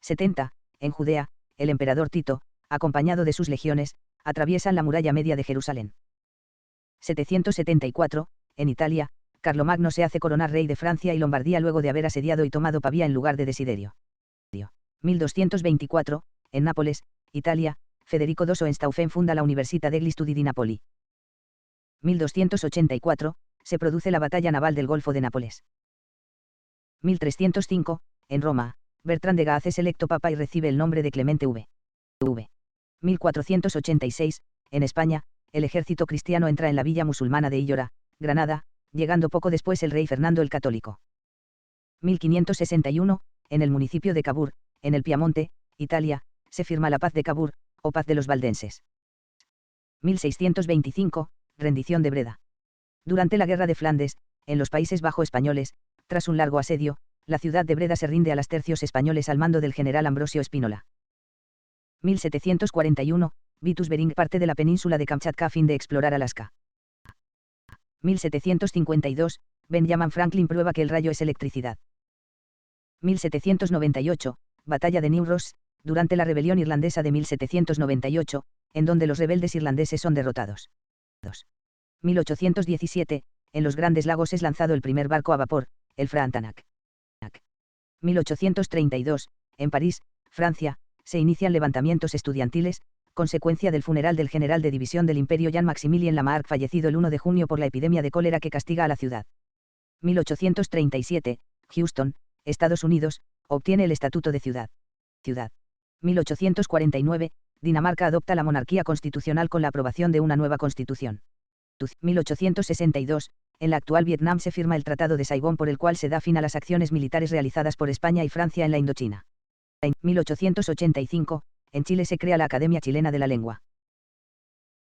70, en Judea, el emperador Tito, acompañado de sus legiones, atraviesan la muralla media de Jerusalén. 774, en Italia, Carlomagno se hace coronar rey de Francia y Lombardía luego de haber asediado y tomado Pavía en lugar de Desiderio. 1224, en Nápoles, Italia, Federico II Hohenstaufen funda la Università degli Studi di Napoli. 1284, se produce la batalla naval del Golfo de Nápoles. 1305, en Roma, Bertrand de Gaaz es electo papa y recibe el nombre de Clemente V. 1486, en España, el ejército cristiano entra en la villa musulmana de Illora, Granada, llegando poco después el rey Fernando el Católico. 1561, en el municipio de Cavour, en el Piamonte, Italia, se firma la Paz de Cavour, o Paz de los Valdenses. 1625, rendición de Breda. Durante la Guerra de Flandes, en los Países Bajos españoles, tras un largo asedio, la ciudad de Breda se rinde a los tercios españoles al mando del general Ambrosio Espínola. 1741, Vitus Bering parte de la península de Kamchatka a fin de explorar Alaska. 1752, Benjamin Franklin prueba que el rayo es electricidad. 1798, Batalla de New Ross, durante la rebelión irlandesa de 1798, en donde los rebeldes irlandeses son derrotados. 1817, en los Grandes Lagos es lanzado el primer barco a vapor, el Frontenac. 1832, en París, Francia, se inician levantamientos estudiantiles, consecuencia del funeral del general de división del Imperio Jean-Maximilien Lamarck fallecido el 1 de junio por la epidemia de cólera que castiga a la ciudad. 1837, Houston, Estados Unidos, obtiene el estatuto de ciudad. 1849, Dinamarca adopta la monarquía constitucional con la aprobación de una nueva constitución. 1862, en la actual Vietnam se firma el Tratado de Saigón por el cual se da fin a las acciones militares realizadas por España y Francia en la Indochina. En 1885, en Chile se crea la Academia Chilena de la Lengua.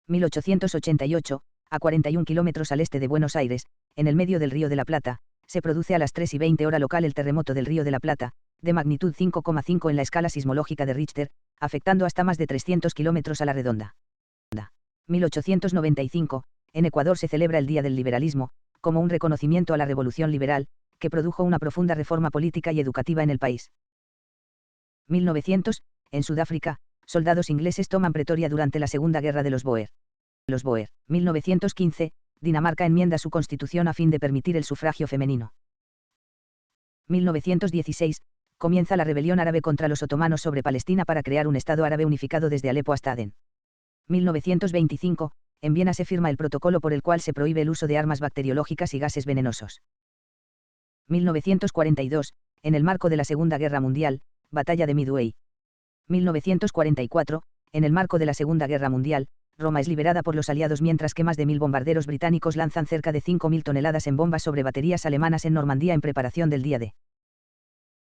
1888, a 41 kilómetros al este de Buenos Aires, en el medio del Río de la Plata, se produce a las 3:20 hora local el terremoto del Río de la Plata, de magnitud 5,5 en la escala sismológica de Richter, afectando hasta más de 300 kilómetros a la redonda. 1895, en Ecuador se celebra el Día del Liberalismo, como un reconocimiento a la revolución liberal, que produjo una profunda reforma política y educativa en el país. 1900, en Sudáfrica, soldados ingleses toman Pretoria durante la Segunda Guerra de los Boer. 1915, Dinamarca enmienda su constitución a fin de permitir el sufragio femenino. 1916, comienza la rebelión árabe contra los otomanos sobre Palestina para crear un Estado árabe unificado desde Alepo hasta Adén. 1925, en Viena se firma el protocolo por el cual se prohíbe el uso de armas bacteriológicas y gases venenosos. 1942, en el marco de la Segunda Guerra Mundial, Batalla de Midway. 1944, en el marco de la Segunda Guerra Mundial, Roma es liberada por los aliados mientras que más de 1000 bombarderos británicos lanzan cerca de 5000 toneladas en bombas sobre baterías alemanas en Normandía en preparación del día D.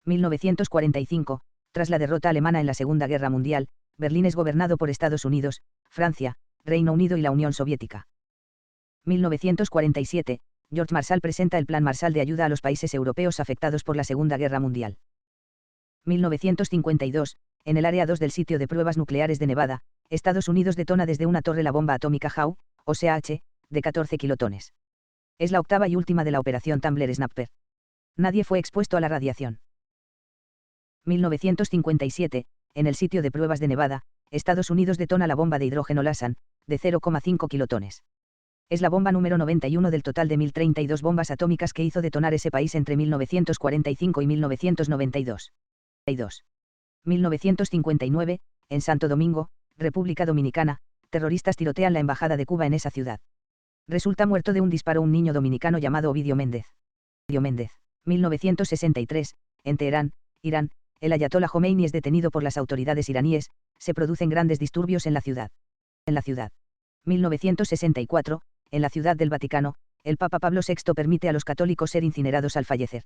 1945, tras la derrota alemana en la Segunda Guerra Mundial, Berlín es gobernado por Estados Unidos, Francia, Reino Unido y la Unión Soviética. 1947, George Marshall presenta el Plan Marshall de ayuda a los países europeos afectados por la Segunda Guerra Mundial. 1952, en el área 2 del sitio de pruebas nucleares de Nevada, Estados Unidos detona desde una torre la bomba atómica HAU, o SH, de 14 kilotones. Es la octava y última de la operación Tumbler Snapper. Nadie fue expuesto a la radiación. 1957, en el sitio de pruebas de Nevada, Estados Unidos detona la bomba de hidrógeno LASAN, de 0,5 kilotones. Es la bomba número 91 del total de 1032 bombas atómicas que hizo detonar ese país entre 1945 y 1992. 1959, en Santo Domingo, República Dominicana, terroristas tirotean la embajada de Cuba en esa ciudad. Resulta muerto de un disparo un niño dominicano llamado Ovidio Méndez. 1963, en Teherán, Irán, el ayatolá Jomeini es detenido por las autoridades iraníes, se producen grandes disturbios en la ciudad. 1964, en la Ciudad del Vaticano, el Papa Pablo VI permite a los católicos ser incinerados al fallecer.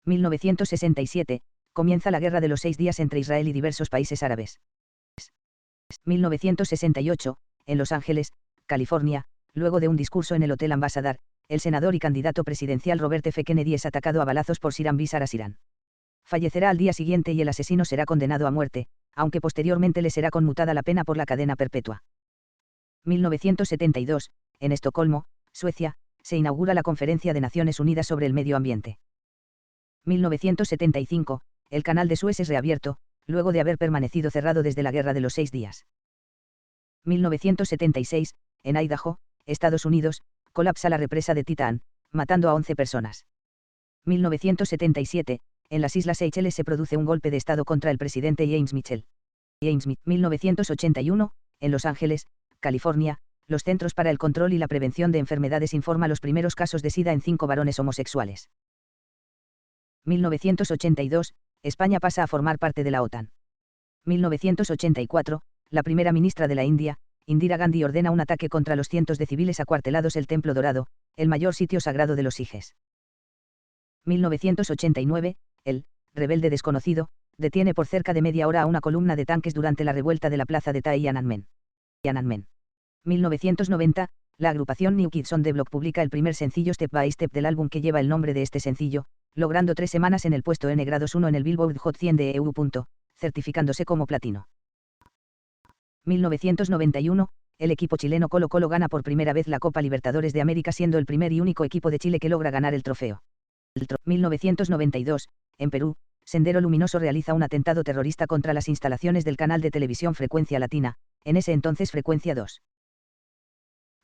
1967, comienza la Guerra de los 6 días entre Israel y diversos países árabes. 1968, en Los Ángeles, California, luego de un discurso en el Hotel Ambassador, el senador y candidato presidencial Robert F. Kennedy es atacado a balazos por Siran Bisar Asiran. Fallecerá al día siguiente y el asesino será condenado a muerte, aunque posteriormente le será conmutada la pena por la cadena perpetua. 1972, en Estocolmo, Suecia, se inaugura la Conferencia de Naciones Unidas sobre el Medio Ambiente. 1975, el canal de Suez es reabierto, luego de haber permanecido cerrado desde la Guerra de los 6 días. 1976, en Idaho, Estados Unidos, colapsa la represa de Titán, matando a 11 personas. 1977, en las Islas Seychelles se produce un golpe de Estado contra el presidente James Mitchell. 1981, en Los Ángeles, California, los Centros para el Control y la Prevención de Enfermedades informa los primeros casos de SIDA en 5 varones homosexuales. 1982, España pasa a formar parte de la OTAN. 1984, la primera ministra de la India, Indira Gandhi, ordena un ataque contra los cientos de civiles acuartelados el Templo Dorado, el mayor sitio sagrado de los sijes. 1989, el rebelde desconocido detiene por cerca de media hora a una columna de tanques durante la revuelta de la plaza de Tiananmen. 1990, la agrupación New Kids on the Block publica el primer sencillo Step by Step del álbum que lleva el nombre de este sencillo, logrando 3 semanas en el puesto N-1 en el Billboard Hot 100 de EU. Certificándose como platino. 1991, el equipo chileno Colo-Colo gana por primera vez la Copa Libertadores de América, siendo el primer y único equipo de Chile que logra ganar el trofeo. 1992, en Perú, Sendero Luminoso realiza un atentado terrorista contra las instalaciones del canal de televisión Frecuencia Latina, en ese entonces Frecuencia 2.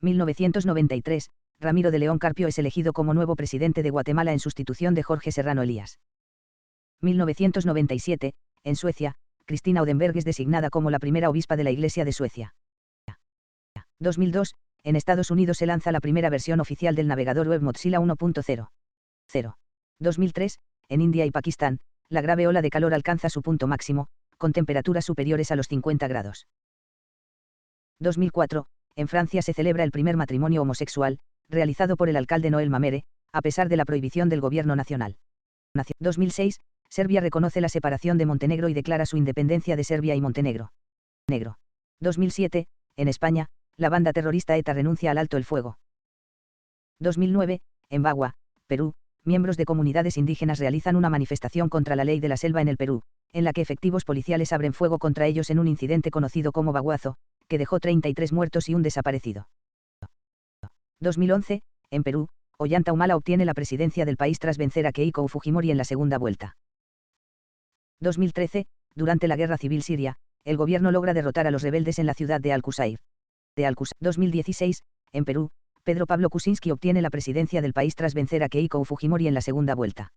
1993, Ramiro de León Carpio es elegido como nuevo presidente de Guatemala en sustitución de Jorge Serrano Elías. 1997, en Suecia, Cristina Odenberg es designada como la primera obispa de la Iglesia de Suecia. 2002, en Estados Unidos se lanza la primera versión oficial del navegador web Mozilla 1.0. 2003, en India y Pakistán, la grave ola de calor alcanza su punto máximo, con temperaturas superiores a los 50 grados. 2004, en Francia se celebra el primer matrimonio homosexual, realizado por el alcalde Noel Mamere, a pesar de la prohibición del gobierno nacional. 2006, Serbia reconoce la separación de Montenegro y declara su independencia de Serbia y Montenegro. 2007, en España, la banda terrorista ETA renuncia al alto el fuego. 2009, en Bagua, Perú, miembros de comunidades indígenas realizan una manifestación contra la ley de la selva en el Perú, en la que efectivos policiales abren fuego contra ellos en un incidente conocido como Baguazo, que dejó 33 muertos y un desaparecido. 2011, en Perú, Ollanta Humala obtiene la presidencia del país tras vencer a Keiko Fujimori en la segunda vuelta. 2013, durante la guerra civil siria, el gobierno logra derrotar a los rebeldes en la ciudad de Al-Qusayr. 2016, en Perú, Pedro Pablo Kuczynski obtiene la presidencia del país tras vencer a Keiko Fujimori en la segunda vuelta.